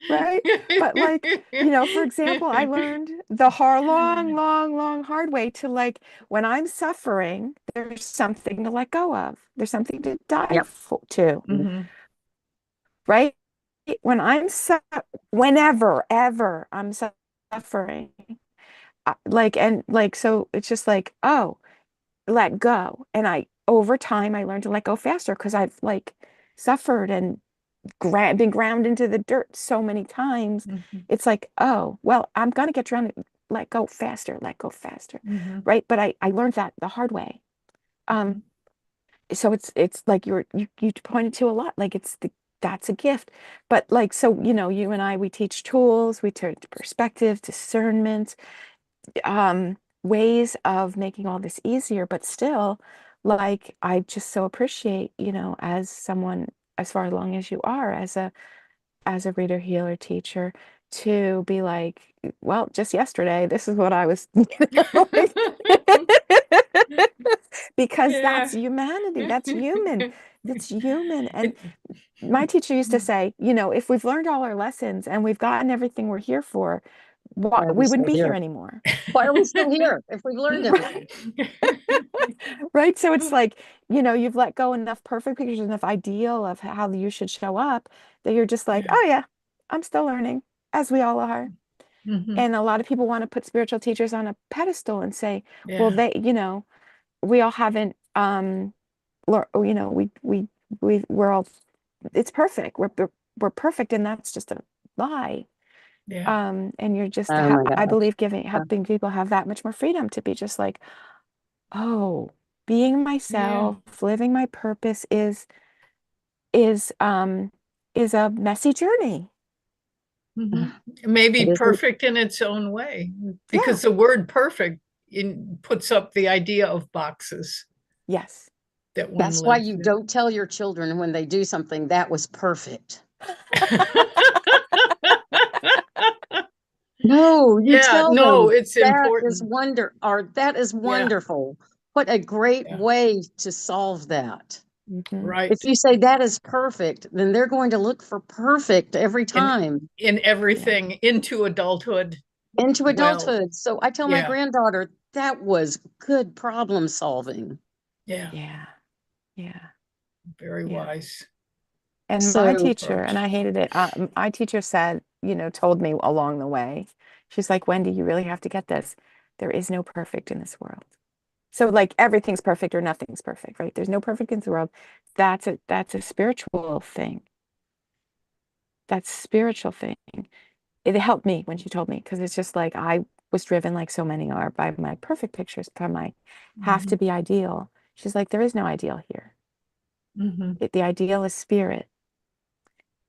right? But like, you know, for example, I learned the long hard way to like when I'm suffering, there's something to let go of. There's something to Yep. dive to, Mhm. right? When I'm whenever ever I'm suffering, like and like so it's just like, oh, let go. And I over time I learned to let go faster because I've like suffered and been ground into the dirt so many times. Mhm. It's like, oh, well, I'm gonna get drowned. Let go faster, Mhm. right? But I learned that the hard way. Um, Mhm. so it's like you pointed to a lot, like that's a gift. But like so, you know, you and I we teach tools, we turn to perspective, discernment, ways of making all this easier, but still, like I just so appreciate, you know, as someone as far along as you are as a reader healer teacher to be like, well, just yesterday, this is what I was, you know, like, because that's Yeah. humanity, that's human. And my teacher used to say, you know, if we've learned all our lessons and we've gotten everything we're here for, Why are we we wouldn't still be here here? anymore. Why are we still here if we've learned everything? Right. So it's like, you know, you've let go enough perfect pictures, enough ideal of how you should show up that you're just like, Yeah. oh, yeah, I'm still learning, as we all are. Mhm. And a lot of people want to put spiritual teachers on a pedestal and say, well, Yeah. they, you know, we all haven't, you know, we're all, it's perfect. We're perfect. And that's just a lie. Yeah. And you're just, Oh my I gosh. believe helping people have that much more freedom to be just like, oh, being Yeah. myself, living my purpose is um is a messy journey. Mhm. Maybe It isn't. perfect in its own way, Yeah. because the word perfect puts up the idea of boxes Yes. that one That's why lives you in. don't tell your children when they do something that was perfect. No, you Yeah, tell no, them it's that is important. that is Yeah, wonderful. What a great yeah, way to solve that. Right. If you say that is perfect, then they're going to look for perfect every time in everything into adulthood. into Well, adulthood. So I tell my yeah. granddaughter that was good problem solving. Yeah. Yeah. Yeah. Very Yeah. wise. And my So teacher, and I hated it, my teacher said, told me along the way, she's like, Wendy, you really have to get this. There is no perfect in this world. So like everything's perfect or nothing's perfect, right? There's no perfect in the world. That's a spiritual thing. That's a spiritual thing. It helped me when she told me, because it's just like I was driven, like so many are, by my perfect pictures, by my have to be ideal. She's like, there is no ideal here. The ideal is spirit.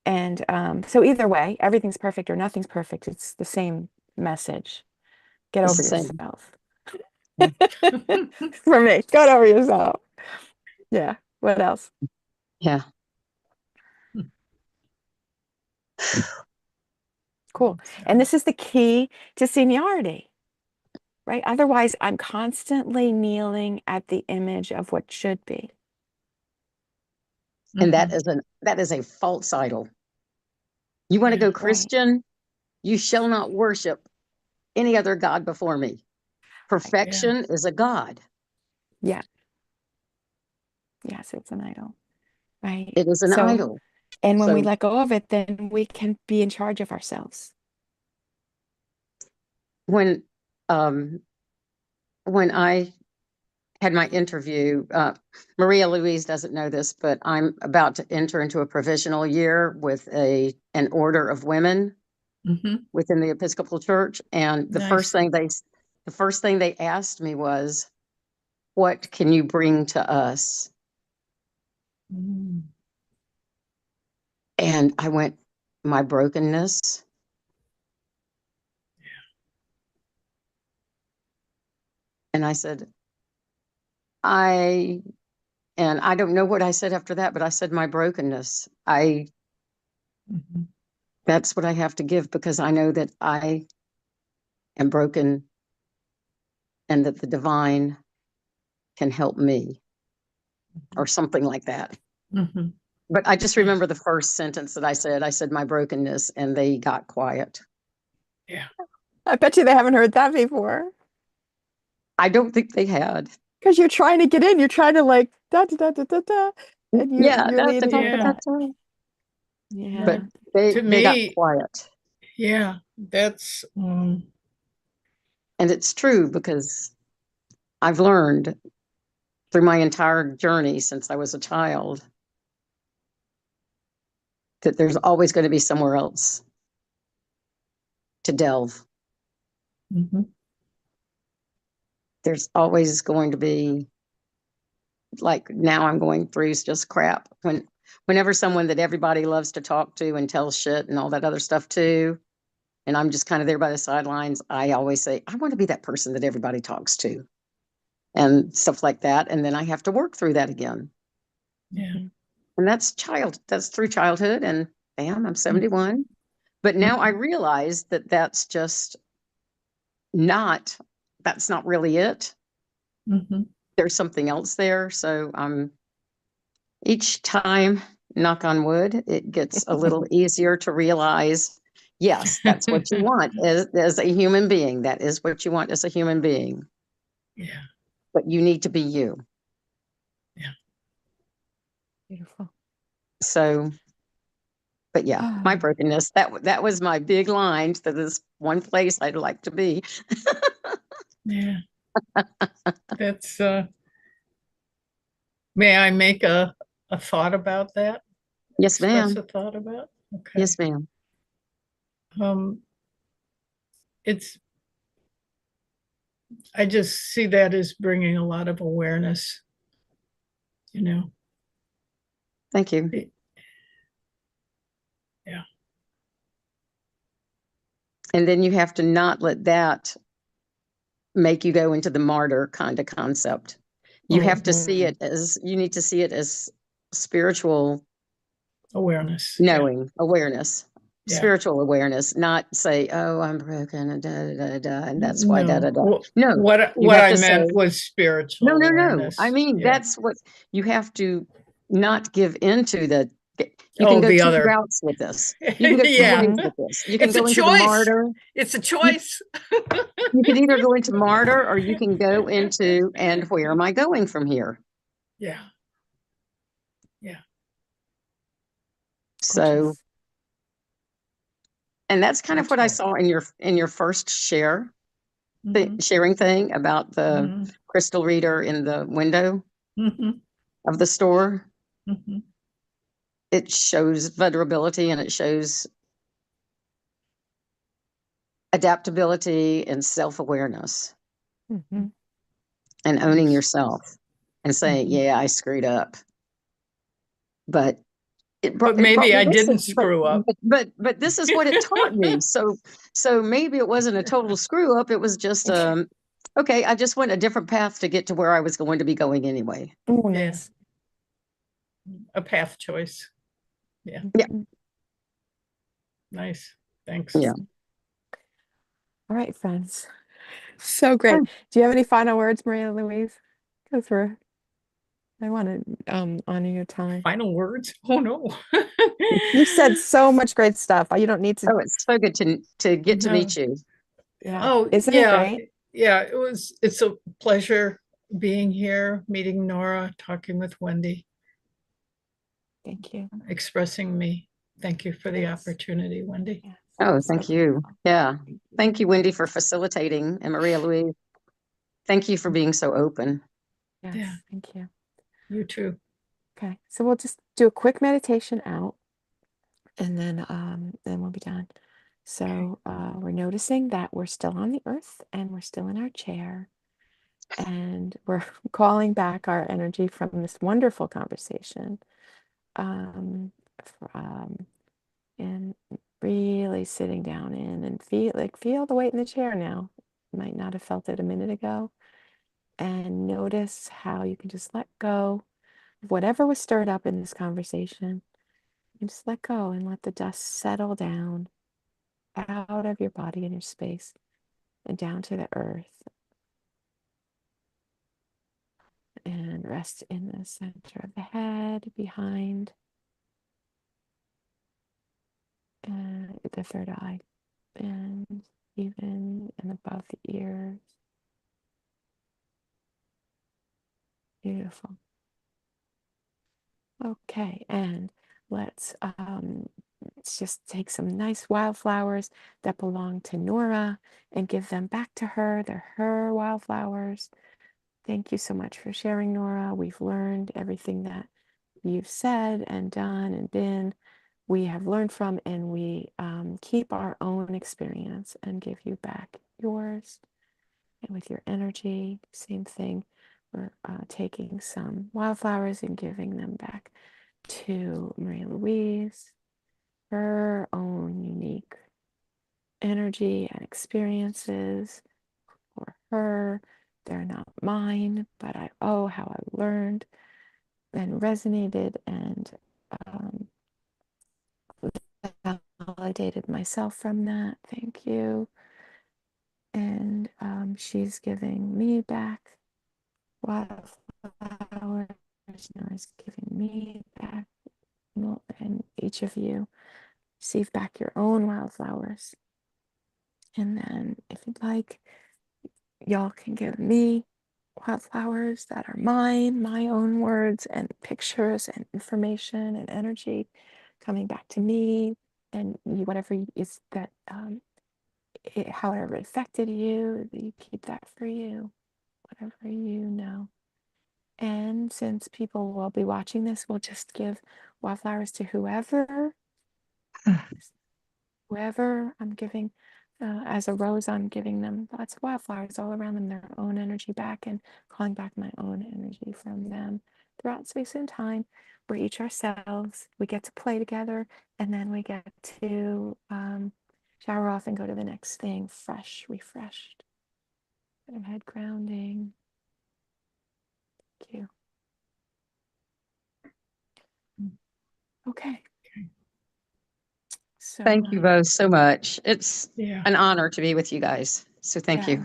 And so either way, everything's perfect or nothing's perfect. It's the same message. Get it's over the same. yourself. For me, get over yourself. Yeah. What else? Yeah. Cool. And this is the key to seniority, right? Otherwise, I'm constantly kneeling at the image of what should be. And that is a false idol. You want to go Right. Christian? You shall not worship any other God before me. Perfection is a God. Yeah. Yes, it's an idol. Right. It is an idol. And when we So let go of it, then we can be in charge of ourselves. when I had my interview, Maria Louise doesn't know this, but I'm about to enter into a provisional year with an order of women within the Episcopal Church. And the first thing they asked me was, what can you bring to us? And I went, my brokenness. And I said, I don't know what I said after that, but I said, my brokenness. That's what I have to give, because I know that I am broken and that the divine can help me, or something like that. But I just remember the first sentence that I said, my brokenness, and they got quiet. Yeah. I bet you they haven't heard that before. I don't think they had. Because you're trying to get in. You're trying to like da da da da da da. And you're leading. Yeah. But they got quiet. Yeah, that's and it's true, because I've learned through my entire journey since I was a child that there's always going to be somewhere else to delve. There's always going to be, like now I'm going through just crap. Whenever someone that everybody loves to talk to and tell shit and all that other stuff too, and I'm just kind of there by the sidelines, I always say, I want to be that person that everybody talks to and stuff like that. And then I have to work through that again. Yeah. And that's through childhood. And bam, I'm 71. But now I realize that that's not really it. There's something else there. So each time, knock on wood, it gets a little easier to realize, yes, that's what you want as a human being. That is what you want as a human being. Yeah. But you need to be you. Yeah. Beautiful. So, but yeah, my brokenness, that was my big line to this one place I'd like to be. Yeah. That's may I make a thought about that? Yes, ma'am. Express a thought about? Okay. Yes, ma'am. I just see that as bringing a lot of awareness, Thank you. Yeah. And then you have to not let that make you go into the martyr kind of concept. You have to see it as, you need to see it as spiritual awareness, awareness, spiritual awareness, not say, oh, I'm broken and and that's why No, what I meant was spiritual no. awareness. I mean, that's what you have to not give into the, you Oh, can go the two other. routes with this. You can go two Yeah. ways with this. You can It's a go into the choice. martyr. It's a choice. You can either go into martyr or you can go into, and where am I going from here? Yeah. Yeah. So, Gorgeous. and that's kind of what I saw in your first Mhm. sharing thing about the Mhm. crystal reader in the window Mhm. of the store. Mhm. It shows vulnerability and it shows adaptability and self-awareness Mhm. and owning Nice. yourself and saying, Mhm. yeah, I screwed up. But it But brought maybe me I this, didn't screw up. but this is what it taught me. So maybe it wasn't a total screw up. It was just okay, I just went a different path to get to where I was going to be going anyway. Oh, Yeah. nice. A path choice. Yeah. Yeah. Mhm. Nice. Thanks. Yeah. All right, friends. So great. Do you have any final words, Maria Louise? Because I want to honor your time. Final words? Oh no. You said so much great stuff. You don't need to. Oh, it's so good to get to No. meet you. Yeah. Oh, Isn't it yeah. great? Yeah, it's a pleasure being here, meeting Nora, talking with Wendy, Thank you. expressing me. Thank you for the Yes. opportunity, Wendy. Yes. Oh, So thank you. beautiful. Yeah. Thank you, Wendy, for facilitating, and Maria Louise. Thank you for being so open. Yes. Yeah. Thank you. You too. Okay. So we'll just do a quick meditation out, and then we'll be done. So we're noticing that we're still on the earth and we're still in our chair, and we're calling back our energy from this wonderful conversation. And really sitting down in and feel the weight in the chair now. You might not have felt it a minute ago. And notice how you can just let go of whatever was stirred up in this conversation. You can just let go and let the dust settle down out of your body and your space and down to the earth. And rest in the center of the head, behind the third eye, and even and above the ears. Beautiful. Okay, and let's just take some nice wildflowers that belong to Nora and give them back to her. They're her wildflowers. Thank you so much for sharing, Nora. We've learned everything that you've said and done and been. We have learned from, and we keep our own experience and give you back yours. And with your energy, same thing. We're taking some wildflowers and giving them back to Maria Louise, her own unique energy and experiences for her. They're not mine, but how I learned and resonated and validated myself from that. Thank you. And she's giving me back wildflowers. Nora's giving me back, and each of you receive back your own wildflowers. And then, if you'd like, y'all can give me wildflowers that are mine, my own words and pictures and information and energy coming back to me. And whatever is that, however it affected you, you keep that for you, whatever you know. And since people will be watching this, we'll just give wildflowers to whoever I'm giving, as a rose, I'm giving them lots of wildflowers all around them, their own energy back, and calling back my own energy from them throughout space and time. We're each ourselves. We get to play together, and then we get to shower off and go to the next thing, fresh, refreshed. Head grounding. Thank you. Okay. So Thank you both so much. It's Yeah. an honor to be with you guys. So thank yeah, you.